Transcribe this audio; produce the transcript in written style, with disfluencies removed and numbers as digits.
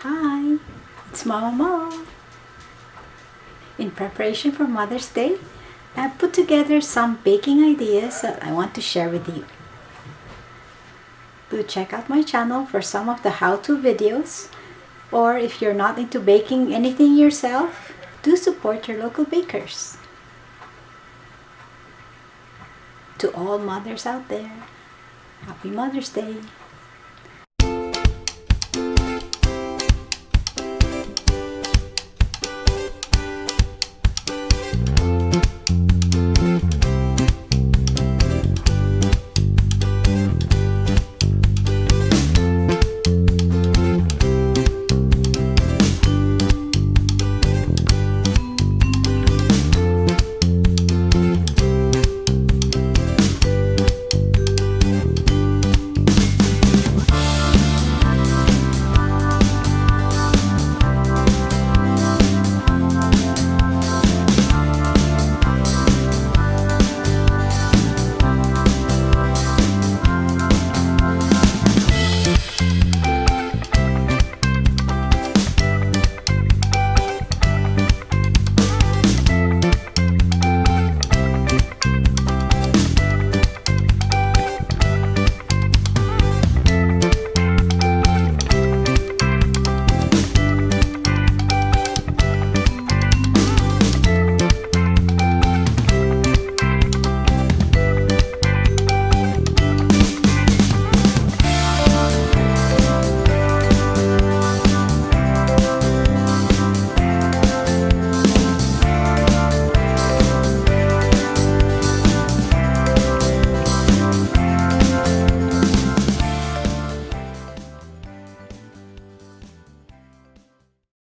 Hi, it's Mama Mo. In preparation for Mother's Day, I've put together some baking ideas that I want to share with you. Do check out my channel for some of the how-to videos, or if you're not into baking anything yourself, do support your local bakers. To all mothers out there, Happy Mother's Day!